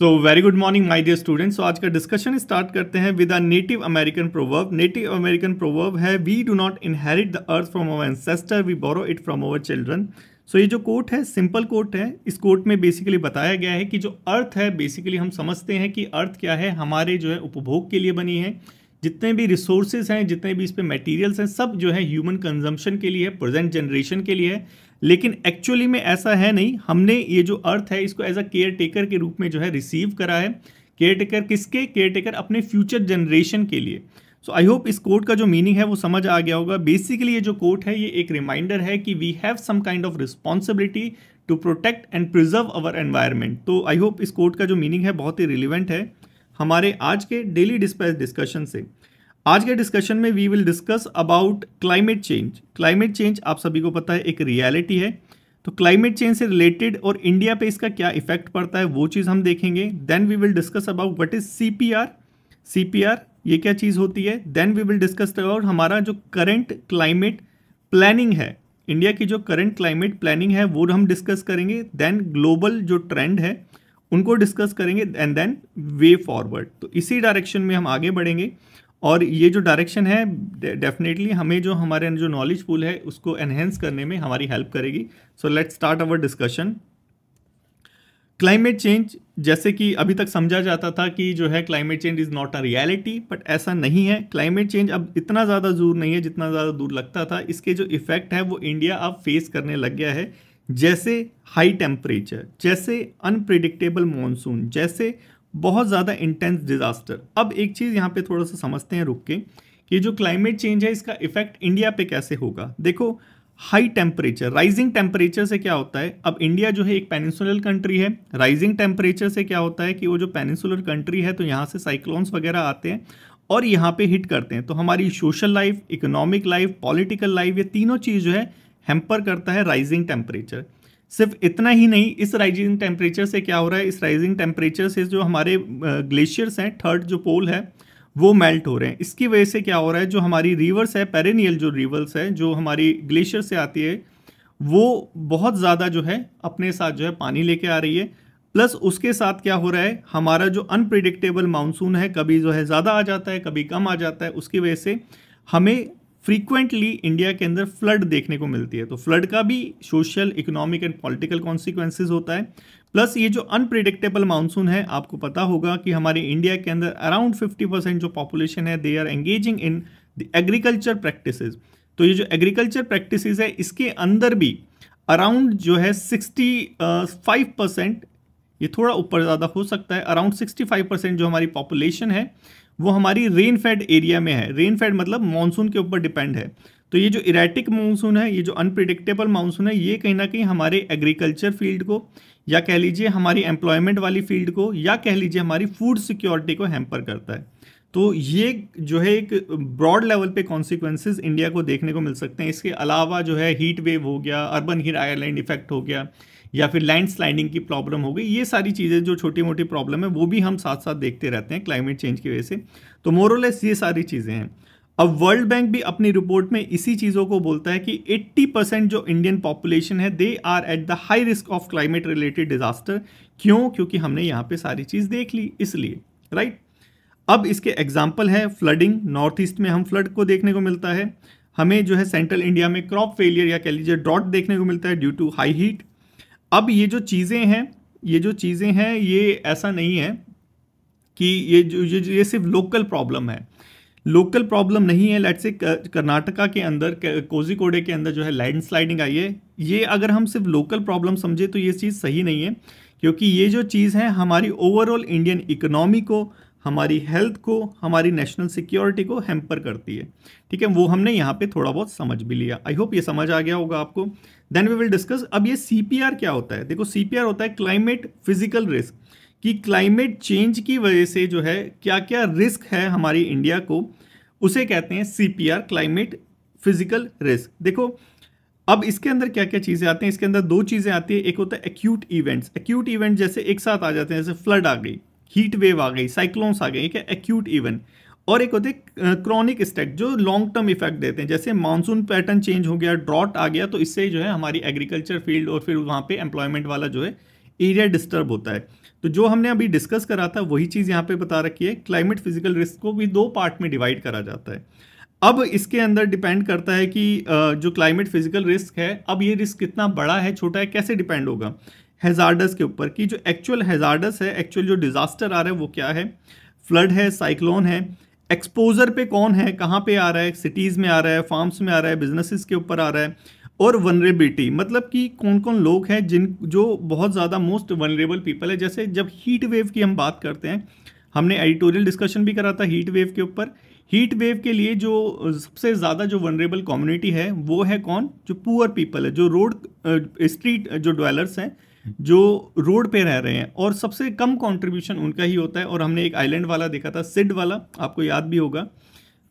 So very good morning my dear students. आज का discussion start करते हैं with a native American proverb. Native American proverb है we do not inherit the earth from our ancestor, we borrow it from our children. So ये जो coat है simple coat है। इस कोट में बेसिकली बताया गया है कि जो अर्थ है बेसिकली हम समझते हैं कि अर्थ क्या है, हमारे जो है उपभोग के लिए बनी है। जितने भी रिसोर्सेज हैं, जितने भी इस पे मटेरियल्स हैं, सब जो है ह्यूमन कंजम्पशन के लिए है, प्रेजेंट जनरेशन के लिए है। लेकिन एक्चुअली में ऐसा है नहीं। हमने ये जो अर्थ है इसको एज अ केयर टेकर के रूप में जो है रिसीव करा है। केयर टेकर किसके? केयर टेकर अपने फ्यूचर जनरेशन के लिए। सो आई होप इस कोट का जो मीनिंग है वो समझ आ गया होगा। बेसिकली ये जो कोट है ये एक रिमाइंडर है कि we have some kind of responsibility to protect and preserve our environment. तो आई होप इस कोट का जो मीनिंग है बहुत ही रिलेवेंट है हमारे आज के डेली डिस्पैच डिस्कशन से। आज के डिस्कशन में we will discuss about climate change. Climate change आप सभी को पता है एक रियलिटी है। तो क्लाइमेट चेंज से रिलेटेड और इंडिया पे इसका क्या इफेक्ट पड़ता है वो चीज़ हम देखेंगे। Then we will discuss about what is CPR. CPR ये क्या चीज़ होती है। Then we will discuss about हमारा जो करंट क्लाइमेट प्लानिंग है, इंडिया की जो करंट क्लाइमेट प्लानिंग है वो हम डिस्कस करेंगे। देन ग्लोबल जो ट्रेंड है उनको डिस्कस करेंगे एंड देन वे फॉरवर्ड। तो इसी डायरेक्शन में हम आगे बढ़ेंगे और ये जो डायरेक्शन है डेफिनेटली हमें जो हमारे जो नॉलेज पूल है उसको एनहेंस करने में हमारी हेल्प करेगी। So let's start our discussion. Climate change, जैसे कि अभी तक समझा जाता था कि जो है climate change is not a reality, but ऐसा नहीं है। क्लाइमेट चेंज अब इतना ज़्यादा दूर नहीं है जितना ज़्यादा दूर लगता था। इसके जो इफेक्ट है वो इंडिया अब फेस करने लग गया है, जैसे हाई टेम्परेचर, जैसे अनप्रिडिक्टेबल मॉनसून, जैसे बहुत ज़्यादा इंटेंस डिजास्टर। अब एक चीज़ यहाँ पे थोड़ा सा समझते हैं रुक के कि जो क्लाइमेट चेंज है इसका इफेक्ट इंडिया पे कैसे होगा। देखो हाई टेम्परेचर, राइजिंग टेम्परेचर से क्या होता है, अब इंडिया जो है एक पेनिनसुलर कंट्री है। राइजिंग टेम्परेचर से क्या होता है कि वो जो पेनिनसुलर कंट्री है तो यहाँ से साइक्लोन्स वगैरह आते हैं और यहाँ पे हिट करते हैं। तो हमारी social life, economic life, political life, ये तीनों चीज़ जो है हैम्पर करता है राइजिंग टेम्परेचर। सिर्फ इतना ही नहीं, इस राइजिंग टेम्परेचर से क्या हो रहा है, इस राइजिंग टेम्परेचर से जो हमारे ग्लेशियर्स हैं, थर्ड जो पोल है वो मेल्ट हो रहे हैं। इसकी वजह से क्या हो रहा है, जो हमारी रिवर्स है, पेरेनियल जो रिवर्स है जो हमारी ग्लेशियर से आती है वो बहुत ज़्यादा जो है अपने साथ जो है पानी लेके आ रही है। प्लस उसके साथ क्या हो रहा है, हमारा जो अनप्रिडिक्टेबल मानसून है कभी जो है ज़्यादा आ जाता है कभी कम आ जाता है। उसकी वजह से हमें फ्रीक्वेंटली इंडिया के अंदर फ्लड देखने को मिलती है। तो फ्लड का भी social, economic and political consequences होता है। प्लस ये जो अनप्रिडिक्टेबल मानसून है, आपको पता होगा कि हमारे इंडिया के अंदर अराउंड 50% जो पॉपुलेशन है they are engaging in the agriculture practices. तो ये जो एग्रीकल्चर प्रैक्टिसेस है इसके अंदर भी अराउंड जो है 65%, ये थोड़ा ऊपर ज़्यादा हो सकता है, अराउंड 65% जो हमारी पॉपुलेशन है वो हमारी रेन फेड एरिया में है। रेन फेड मतलब मानसून के ऊपर डिपेंड है। तो ये जो इरेटिक मानसून है, ये जो अनप्रिडिक्टेबल मानसून है, ये कहीं ना कहीं हमारे एग्रीकल्चर फील्ड को, या कह लीजिए हमारी एम्प्लॉयमेंट वाली फील्ड को, या कह लीजिए हमारी फूड सिक्योरिटी को हैम्पर करता है। तो ये जो है एक ब्रॉड लेवल पे कॉन्सिक्वेंसेज इंडिया को देखने को मिल सकते हैं। इसके अलावा जो है हीट वेव हो गया, अर्बन हीट आइलैंड इफेक्ट हो गया, या फिर लैंड स्लाइडिंग की प्रॉब्लम हो गई। ये सारी चीज़ें जो छोटी मोटी प्रॉब्लम है वो भी हम साथ साथ देखते रहते हैं क्लाइमेट चेंज की वजह से। तो मोरलेस ये सारी चीज़ें हैं। अब वर्ल्ड बैंक भी अपनी रिपोर्ट में इसी चीज़ों को बोलता है कि 80% जो इंडियन पॉपुलेशन है they are at the high risk of climate related disaster. क्यों? क्योंकि हमने यहाँ पे सारी चीज़ देख ली इसलिए, राइट। अब इसके एग्जाम्पल है फ्लडिंग। नॉर्थ ईस्ट में हम फ्लड को देखने को मिलता है। हमें जो है सेंट्रल इंडिया में क्रॉप फेलियर या कह लीजिए ड्रॉट देखने को मिलता है ड्यू टू हाई हीट। अब ये जो चीज़ें हैं ये ऐसा नहीं है कि ये सिर्फ लोकल प्रॉब्लम है। लोकल प्रॉब्लम नहीं है। लेट्स से कर्नाटका के अंदर कोझिकोडे के अंदर जो है लैंड स्लाइडिंग आई है, ये अगर हम सिर्फ लोकल प्रॉब्लम समझे तो ये चीज़ सही नहीं है, क्योंकि ये जो चीज़ है हमारी ओवरऑल इंडियन इकोनॉमी को, हमारी हेल्थ को, हमारी नेशनल सिक्योरिटी को हैम्पर करती है। ठीक है, वो हमने यहाँ पे थोड़ा बहुत समझ भी लिया। आई होप ये समझ आ गया होगा आपको। देन वी विल डिस्कस अब ये सीपीआर क्या होता है। देखो सीपीआर होता है क्लाइमेट फिजिकल रिस्क, कि क्लाइमेट चेंज की वजह से जो है क्या क्या रिस्क है हमारी इंडिया को, उसे कहते हैं सीपीआर, क्लाइमेट फिजिकल रिस्क। देखो अब इसके अंदर क्या क्या चीज़ें आती हैं, इसके अंदर दो चीज़ें आती है। एक होता है एक्यूट इवेंट्स। एक्यूट इवेंट जैसे एक साथ आ जाते हैं, जैसे फ्लड आ गई, हीट वेव आ गई, साइक्लोन्स आ गए, एक है एक्यूट इवेंट। और एक होते हैं क्रॉनिक स्टेट जो लॉन्ग टर्म इफेक्ट देते हैं, जैसे मानसून पैटर्न चेंज हो गया, ड्रॉट आ गया, तो इससे जो है हमारी एग्रीकल्चर फील्ड और फिर वहाँ पे एम्प्लॉयमेंट वाला जो है एरिया डिस्टर्ब होता है। तो जो हमने अभी डिस्कस करा था वही चीज़ यहाँ पे बता रखी है। क्लाइमेट फिजिकल रिस्क को भी 2 पार्ट में डिवाइड करा जाता है। अब इसके अंदर डिपेंड करता है कि जो क्लाइमेट फिजिकल रिस्क है, अब ये रिस्क कितना बड़ा है छोटा है कैसे डिपेंड होगा हैजार्डस के ऊपर, कि जो एक्चुअल हैजार्डस है, एक्चुअल जो डिजास्टर आ रहा है वो क्या है, फ्लड है, साइक्लोन है, एक्सपोजर पे कौन है, कहाँ पे आ रहा है, सिटीज़ में आ रहा है, फार्म्स में आ रहा है, बिजनेसेस के ऊपर आ रहा है, और वनरेबिलिटी मतलब कि कौन कौन लोग हैं जो बहुत ज़्यादा मोस्ट वनरेबल पीपल है। जैसे जब हीट वेव की हम बात करते हैं, हमने एडिटोरियल डिस्कशन भी करा था हीट वेव के ऊपर। हीट वेव के लिए जो सबसे ज़्यादा जो वनरेबल कम्युनिटी है वो है कौन, जो पुअर पीपल है, जो रोड स्ट्रीट जो ड्वेलर्स हैं, जो रोड पे रह रहे हैं, और सबसे कम कंट्रीब्यूशन उनका ही होता है। और हमने एक आइलैंड वाला देखा था, सिड वाला, आपको याद भी होगा।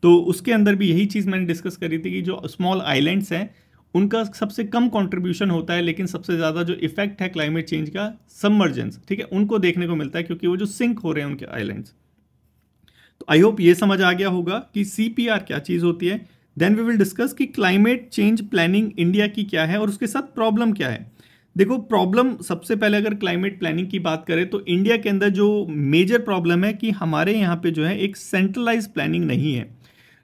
तो उसके अंदर भी यही चीज़ मैंने डिस्कस करी थी कि जो स्मॉल आइलैंड्स हैं उनका सबसे कम कंट्रीब्यूशन होता है, लेकिन सबसे ज़्यादा जो इफेक्ट है क्लाइमेट चेंज का, सबमर्जेंस, ठीक है, उनको देखने को मिलता है, क्योंकि वो जो सिंक हो रहे हैं उनके आइलैंड्स। तो आई होप ये समझ आ गया होगा कि CPR क्या चीज़ होती है। देन वी विल डिस्कस कि क्लाइमेट चेंज प्लानिंग इंडिया की क्या है और उसके साथ प्रॉब्लम क्या है। देखो, प्रॉब्लम सबसे पहले अगर क्लाइमेट प्लानिंग की बात करें तो इंडिया के अंदर जो मेजर प्रॉब्लम है कि हमारे यहाँ पे जो है एक सेंट्रलाइज प्लानिंग नहीं है।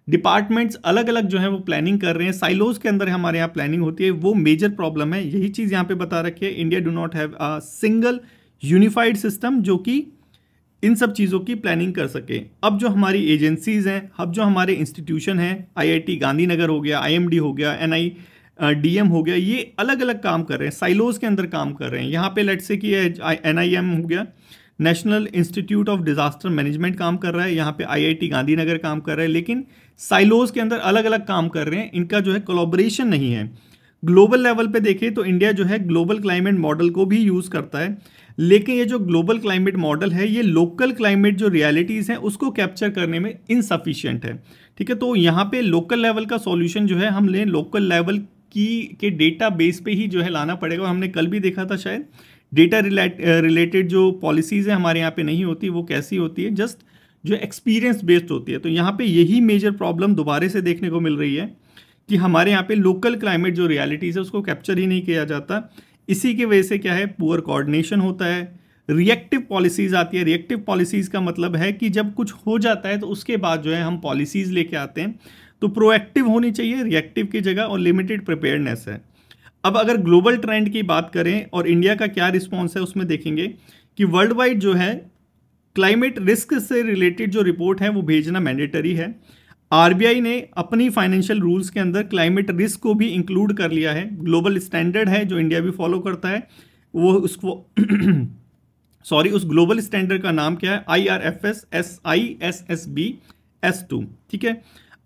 डिपार्टमेंट्स अलग अलग जो है वो प्लानिंग कर रहे हैं, साइलोज के अंदर हमारे यहाँ प्लानिंग होती है, वो मेजर प्रॉब्लम है। यही चीज़ यहाँ पे बता रखी है, India do not have a single unified system जो कि इन सब चीज़ों की प्लानिंग कर सके। अब जो हमारी एजेंसीज़ हैं, अब जो हमारे इंस्टीट्यूशन हैं, IIT गांधीनगर हो गया, IMD हो गया, NIDM हो गया, ये अलग अलग काम कर रहे हैं, साइलोज के अंदर काम कर रहे हैं। यहाँ पे लेट्स से कि NIM हो गया, national institute of disaster management काम कर रहा है, यहाँ पे IIT गांधीनगर काम कर रहा है, लेकिन साइलोज के अंदर अलग अलग काम कर रहे हैं, इनका जो है कोलैबोरेशन नहीं है। ग्लोबल लेवल पे देखें तो इंडिया जो है ग्लोबल क्लाइमेट मॉडल को भी यूज़ करता है, लेकिन ये जो ग्लोबल क्लाइमेट मॉडल है ये लोकल क्लाइमेट जो रियलिटीज़ हैं उसको कैप्चर करने में इनसफिशिएंट है, ठीक है। तो यहाँ पे लोकल लेवल का सॉल्यूशन जो है हमने लोकल लेवल के डेटा बेस पे ही जो है लाना पड़ेगा। हमने कल भी देखा था शायद, डेटा रिलेटेड जो पॉलिसीज़ हैं हमारे यहाँ पे नहीं होती, वो कैसी होती है, जस्ट जो एक्सपीरियंस बेस्ड होती है। तो यहाँ पे यही मेजर प्रॉब्लम दोबारा से देखने को मिल रही है कि हमारे यहाँ पे लोकल क्लाइमेट जो रियलिटीज़ है उसको कैप्चर ही नहीं किया जाता। इसी की वजह से क्या है, पुअर कोऑर्डिनेशन होता है, रिएक्टिव पॉलिसीज़ आती है। रिएक्टिव पॉलिसीज़ का मतलब है कि जब कुछ हो जाता है तो उसके बाद जो है हम पॉलिसीज़ लेके आते हैं। तो प्रोएक्टिव होनी चाहिए रिएक्टिव की जगह, और लिमिटेड प्रिपेयर्डनेस है। अब अगर ग्लोबल ट्रेंड की बात करें और इंडिया का क्या रिस्पॉन्स है, उसमें देखेंगे कि वर्ल्ड वाइड जो है क्लाइमेट रिस्क से रिलेटेड जो रिपोर्ट है वो भेजना मैंडेटरी है। RBI ने अपनी फाइनेंशियल रूल्स के अंदर क्लाइमेट रिस्क को भी इंक्लूड कर लिया है। ग्लोबल स्टैंडर्ड है जो इंडिया भी फॉलो करता है, वो उसको उस ग्लोबल स्टैंडर्ड का नाम क्या है, IRFS SISSB S2, ठीक है।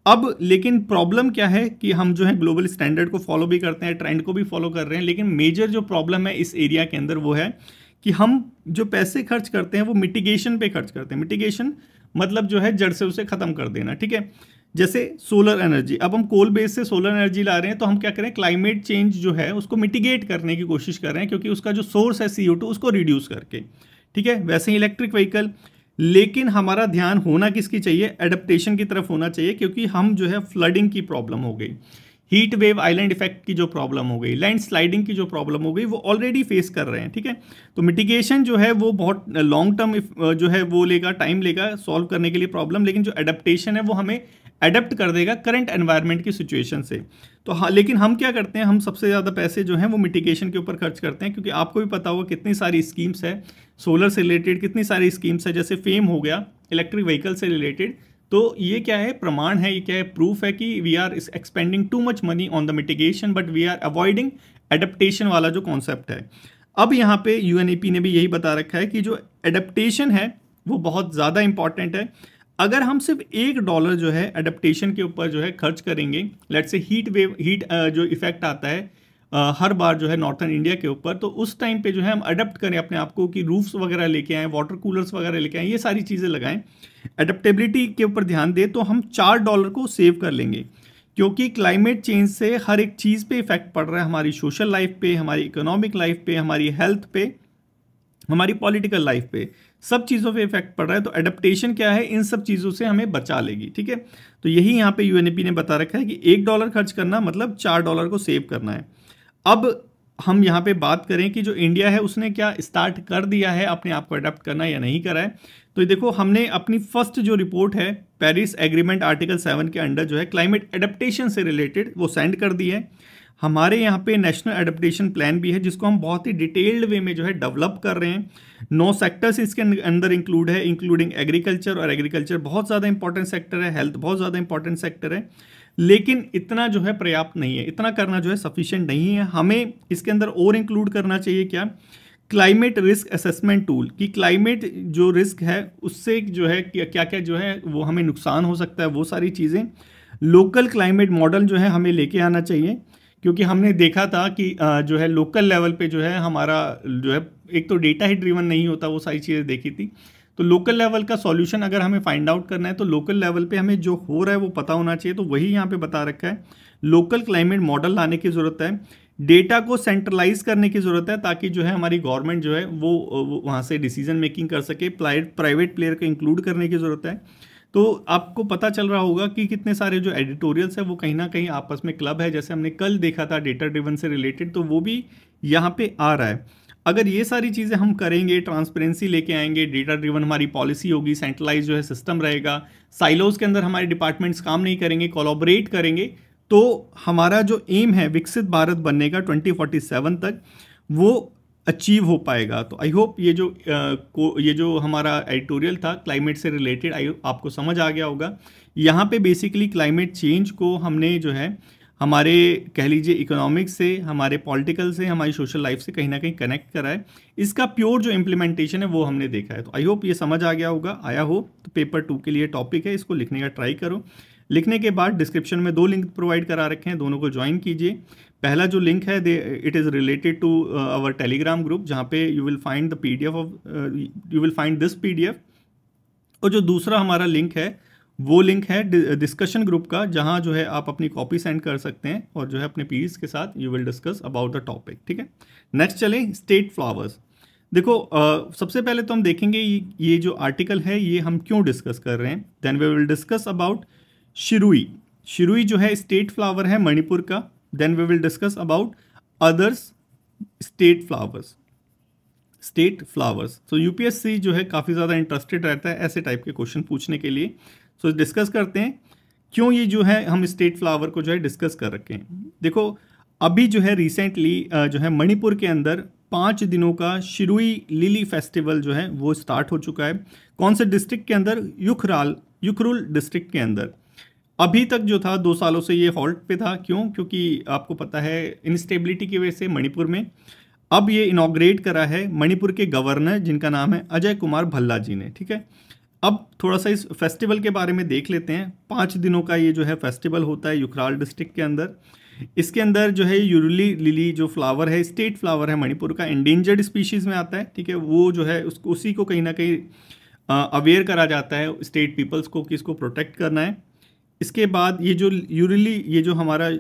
अब लेकिन प्रॉब्लम क्या है कि हम जो है ग्लोबल स्टैंडर्ड को फॉलो भी करते हैं, ट्रेंड को भी फॉलो कर रहे हैं, लेकिन मेजर जो प्रॉब्लम है इस एरिया के अंदर वो है कि हम जो पैसे खर्च करते हैं वो मिटिगेशन पे खर्च करते हैं। मिटिगेशन मतलब जो है जड़ से उसे ख़त्म कर देना, ठीक है। जैसे सोलर एनर्जी, अब हम कोल बेस से सोलर एनर्जी ला रहे हैं, तो हम क्या करें, क्लाइमेट चेंज जो है उसको मिटिगेट करने की कोशिश कर रहे हैं, क्योंकि उसका जो सोर्स है CO2 उसको रिड्यूस करके, ठीक है। वैसे ही इलेक्ट्रिक व्हीकल, लेकिन हमारा ध्यान होना किसकी चाहिए, एडप्टेशन की तरफ होना चाहिए, क्योंकि हम जो है फ्लडिंग की प्रॉब्लम हो गई, हीट वेव आइलैंड इफेक्ट की जो प्रॉब्लम हो गई, लैंड स्लाइडिंग की जो प्रॉब्लम हो गई, वो ऑलरेडी फेस कर रहे हैं, ठीक है। तो मिटिगेशन जो है वो बहुत लॉन्ग टर्म जो है वो लेगा, टाइम लेगा सॉल्व करने के लिए प्रॉब्लम, लेकिन जो एडप्टेशन है वो हमें एडप्ट कर देगा करंट एनवायरनमेंट की सिचुएशन से। तो हाँ, लेकिन हम क्या करते हैं, हम सबसे ज़्यादा पैसे जो हैं वो मिटिगेशन के ऊपर खर्च करते हैं, क्योंकि आपको भी पता होगा कितनी सारी स्कीम्स है सोलर से रिलेटेड, कितनी सारी स्कीम्स है, जैसे फेम हो गया इलेक्ट्रिक व्हीकल से रिलेटेड। तो ये क्या है, प्रमाण है, ये क्या है, प्रूफ है कि we are expending too much money on the mitigation but we are avoiding adaptation वाला जो कॉन्सेप्ट है। अब यहाँ पे UNEP ने भी यही बता रखा है कि जो एडप्टेशन है वो बहुत ज़्यादा इंपॉर्टेंट है। अगर हम सिर्फ $1 जो है एडप्टेशन के ऊपर जो है खर्च करेंगे, लेट्स से हीट जो इफेक्ट आता है हर बार जो है नॉर्थन इंडिया के ऊपर, तो उस टाइम पे जो है हम अडप्ट करें अपने आप को कि रूफ्स वगैरह लेके आएँ, वाटर कूलर्स वगैरह लेके आएँ, ये सारी चीज़ें लगाएं, एडप्टेबिलिटी के ऊपर ध्यान दें, तो हम $4 को सेव कर लेंगे। क्योंकि क्लाइमेट चेंज से हर एक चीज़ पे इफेक्ट पड़ रहा है, हमारी सोशल लाइफ पे, हमारी इकोनॉमिक लाइफ पे, हमारी हेल्थ पे, हमारी पॉलिटिकल लाइफ पे, सब चीज़ों पे इफेक्ट पड़ रहा है। तो एडप्टेशन क्या है, इन सब चीज़ों से हमें बचा लेगी, ठीक है। तो यही यहाँ पे UNEP ने बता रखा है कि $1 खर्च करना मतलब $4 को सेव करना है। अब हम यहाँ पे बात करें कि जो इंडिया है उसने क्या स्टार्ट कर दिया है अपने आप को अडेप्ट करना या नहीं करा है, तो ये देखो हमने अपनी फर्स्ट जो रिपोर्ट है पेरिस एग्रीमेंट आर्टिकल 7 के अंडर जो है क्लाइमेट एडेप्टेशन से रिलेटेड वो सेंड कर दी है। हमारे यहाँ पे नेशनल एडेप्टेशन प्लान भी है जिसको हम बहुत ही डिटेल्ड वे में जो है डेवलप कर रहे हैं। 9 सेक्टर्स इसके अंदर इंक्लूड है, इंक्लूडिंग एग्रीकल्चर, और एग्रीकल्चर बहुत ज़्यादा इंपॉर्टेंट सेक्टर है, हेल्थ बहुत ज़्यादा इंपॉर्टेंट सेक्टर है, लेकिन इतना जो है पर्याप्त नहीं है, इतना करना जो है सफिशिएंट नहीं है। हमें इसके अंदर और इंक्लूड करना चाहिए क्या, क्लाइमेट रिस्क असेसमेंट टूल, कि क्लाइमेट जो रिस्क है उससे जो है क्या क्या जो है वो हमें नुकसान हो सकता है, वो सारी चीज़ें। लोकल क्लाइमेट मॉडल जो है हमें लेके आना चाहिए, क्योंकि हमने देखा था कि जो है लोकल लेवल पे जो है हमारा जो है एक तो डेटा ही ड्रिवन नहीं होता, वो सारी चीज़ें देखी थी। तो लोकल लेवल का सॉल्यूशन अगर हमें फाइंड आउट करना है तो लोकल लेवल पे हमें जो हो रहा है वो पता होना चाहिए, तो वही यहाँ पे बता रखा है। लोकल क्लाइमेट मॉडल लाने की ज़रूरत है, डेटा को सेंट्रलाइज करने की ज़रूरत है, ताकि जो है हमारी गवर्नमेंट जो है वो वहाँ से डिसीजन मेकिंग कर सके। प्राइवेट प्लेयर को इंक्लूड करने की ज़रूरत है। तो आपको पता चल रहा होगा कि कितने सारे जो एडिटोरियल्स है वो कहीं ना कहीं आपस में क्लब है, जैसे हमने कल देखा था डेटा ड्रिवन से रिलेटेड, तो वो भी यहाँ पे आ रहा है। अगर ये सारी चीज़ें हम करेंगे, ट्रांसपेरेंसी लेके आएंगे, डेटा ड्रिवन हमारी पॉलिसी होगी, सेंट्रलाइज जो है सिस्टम रहेगा, साइलोज के अंदर हमारे डिपार्टमेंट्स काम नहीं करेंगे, कोलैबोरेट करेंगे, तो हमारा जो एम है विकसित भारत बनने का 2047 तक, वो अचीव हो पाएगा। तो आई होप ये जो हमारा एडिटोरियल था क्लाइमेट से रिलेटेड, आपको समझ आ गया होगा। यहाँ पे बेसिकली क्लाइमेट चेंज को हमने जो है हमारे कह लीजिए इकोनॉमिक्स से, हमारे पॉलिटिकल से, हमारी सोशल लाइफ से कहीं ना कहीं कनेक्ट करा है। इसका प्योर जो इम्प्लीमेंटेशन है वो हमने देखा है। तो आई होप ये समझ आ गया होगा। आया हो तो पेपर 2 के लिए टॉपिक है, इसको लिखने का ट्राई करो। लिखने के बाद डिस्क्रिप्शन में 2 लिंक प्रोवाइड करा रखे हैं, दोनों को ज्वाइन कीजिए। पहला जो लिंक है it is related to our Telegram group, जहाँ पे you will find the you will find this PDF। और जो दूसरा हमारा लिंक है वो लिंक है डिस्कशन ग्रुप का, जहाँ जो है आप अपनी कॉपी सेंड कर सकते हैं और जो है अपने पीस के साथ you will discuss about the topic. ठीक है, नेक्स्ट चलें स्टेट फ्लावर्स। देखो सबसे पहले तो हम देखेंगे ये जो आर्टिकल है ये हम क्यों डिस्कस कर रहे हैं। Then we will discuss about Shirui. Shirui जो है स्टेट फ्लावर है मणिपुर का। Then we will discuss about others state flowers. तो यूपीएससी जो है काफ़ी ज़्यादा इंटरेस्टेड रहता है ऐसे टाइप के क्वेश्चन पूछने के लिए। सो डिस्कस करते हैं क्यों ये जो है हम स्टेट फ्लावर को जो है डिस्कस कर रखे हैं। देखो अभी जो है रिसेंटली जो है मणिपुर के अंदर 5 दिनों का शिरुई लिली फेस्टिवल जो है वो स्टार्ट हो चुका है। कौन से डिस्ट्रिक्ट के अंदर, युखरुल डिस्ट्रिक्ट के अंदर। अभी तक जो था 2 सालों से ये हॉल्ट पे था। क्यों? क्योंकि आपको पता है इंस्टेबिलिटी की वजह से मणिपुर में। अब ये इनॉग्रेट करा है मणिपुर के गवर्नर जिनका नाम है अजय कुमार भल्ला जी ने। ठीक है, अब थोड़ा सा इस फेस्टिवल के बारे में देख लेते हैं। 5 दिनों का ये जो है फेस्टिवल होता है युखराल डिस्ट्रिक्ट के अंदर। इसके अंदर जो है यूरुली लिली जो फ्लावर है स्टेट फ्लावर है मणिपुर का, एंडेंजर्ड स्पीशीज़ में आता है। ठीक है, वो जो है उसी को कहीं ना कहीं अवेयर करा जाता है स्टेट पीपल्स को कि इसको प्रोटेक्ट करना है। इसके बाद ये जो हमारा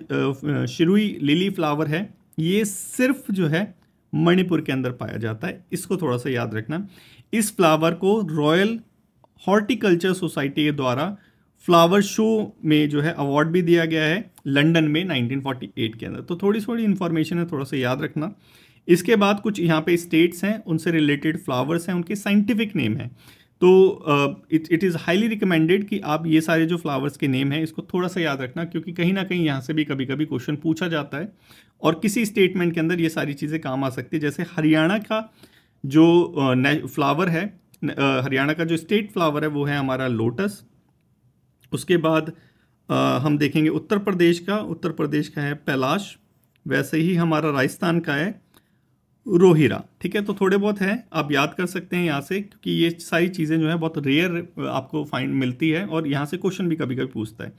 शिरुई लिली फ्लावर है ये सिर्फ जो है मणिपुर के अंदर पाया जाता है। इसको थोड़ा सा याद रखना। इस फ्लावर को रॉयल हॉर्टिकल्चर सोसाइटी के द्वारा फ्लावर शो में जो है अवार्ड भी दिया गया है लंदन में 1948 के अंदर। तो थोड़ी इन्फॉर्मेशन है, थोड़ा सा याद रखना। इसके बाद कुछ यहाँ पे स्टेट्स हैं, उनसे रिलेटेड फ्लावर्स हैं, उनके साइंटिफिक नेम है। तो इट इज़ हाईली रिकमेंडेड कि आप ये सारे जो फ्लावर्स के नेम हैं इसको थोड़ा सा याद रखना, क्योंकि कहीं ना कहीं यहाँ से भी कभी कभी क्वेश्चन पूछा जाता है और किसी स्टेटमेंट के अंदर ये सारी चीज़ें काम आ सकती है। जैसे हरियाणा का जो फ्लावर है, हरियाणा का जो स्टेट फ्लावर है वो है हमारा लोटस। उसके बाद हम देखेंगे उत्तर प्रदेश का है पैलाश। वैसे ही हमारा राजस्थान का है रोहिरा। ठीक है, तो थोड़े बहुत हैं, आप याद कर सकते हैं यहाँ से, क्योंकि ये सारी चीज़ें जो है बहुत रेयर आपको फाइंड मिलती है और यहाँ से क्वेश्चन भी कभी कभी पूछता है।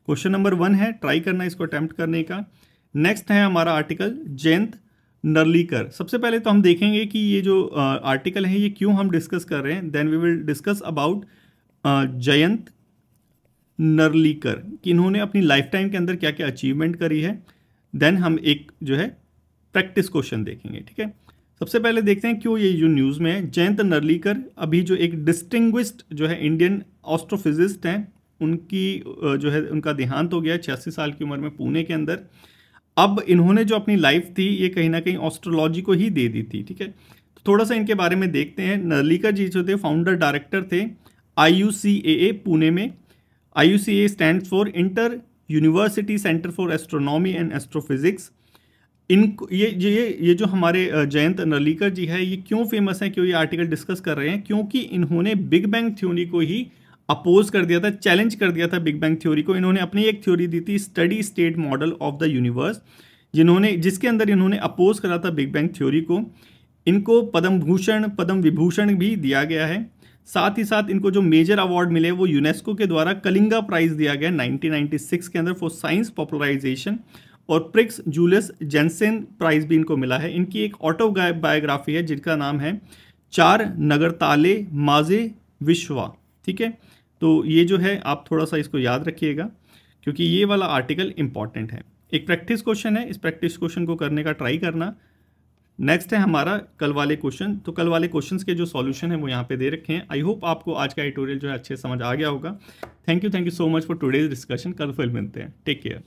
क्वेश्चन नंबर 1 है, ट्राई करना इसको अटैम्प्ट करने का। नेक्स्ट है हमारा आर्टिकल जयंत नर्लीकर। सबसे पहले तो हम देखेंगे कि ये जो आर्टिकल है ये क्यों हम डिस्कस कर रहे हैं। Then we will discuss about Jayant Narlikar कि इन्होंने अपनी लाइफ टाइम के अंदर क्या क्या अचीवमेंट करी है। देन हम एक जो है प्रैक्टिस क्वेश्चन देखेंगे। ठीक है, सबसे पहले देखते हैं क्यों ये जो न्यूज़ में है। जयंत नर्लीकर अभी जो एक डिस्टिंग्विश्ड जो है इंडियन एस्ट्रोफिजिस्ट हैं, उनकी जो है उनका देहांत हो गया 86 साल की उम्र में पुणे के अंदर। अब इन्होंने जो अपनी लाइफ थी ये कहीं ना कहीं एस्ट्रोलॉजी को ही दे दी थी, ठीक है। तो थोड़ा सा इनके बारे में देखते हैं। नरलिकर जी जो थे फाउंडर डायरेक्टर थे IUCAA पुणे में। IUCAA stands for inter university centre for astronomy and astrophysics. इनको ये जो हमारे जयंत नरलिकर जी है, ये क्यों फेमस है, क्यों ये आर्टिकल डिस्कस कर रहे हैं, क्योंकि इन्होंने बिग बैंग थ्योरी को ही अपोज कर दिया था, चैलेंज कर दिया था बिग बैंग थ्योरी को। इन्होंने अपनी एक थ्योरी दी थी steady state model of the universe, जिसके अंदर इन्होंने अपोज करा था बिग बैंग थ्योरी को। इनको पद्म भूषण पद्म विभूषण भी दिया गया है। साथ ही साथ इनको जो मेजर अवार्ड मिले वो यूनेस्को के द्वारा कलिंगा प्राइज दिया गया 1996 के अंदर फॉर साइंस पॉपुलराइजेशन, और प्रिक्स जूलियस जेनसेन प्राइज भी इनको मिला है। इनकी एक ऑटोबायोग्राफी है जिनका नाम है चार नगरताले माजे विश्वा, ठीक है। तो ये जो है आप थोड़ा सा इसको याद रखिएगा क्योंकि ये वाला आर्टिकल इंपॉर्टेंट है। एक प्रैक्टिस क्वेश्चन है, इस प्रैक्टिस क्वेश्चन को करने का ट्राई करना। नेक्स्ट है हमारा कल वाले क्वेश्चन। तो कल वाले क्वेश्चंस के जो सॉल्यूशन है वो यहाँ पे दे रखे हैं। आई होप आपको आज का ट्यूटोरियल जो है अच्छे समझ आ गया होगा। Thank you so much for today's discussion. कल फिर मिलते हैं। Take care.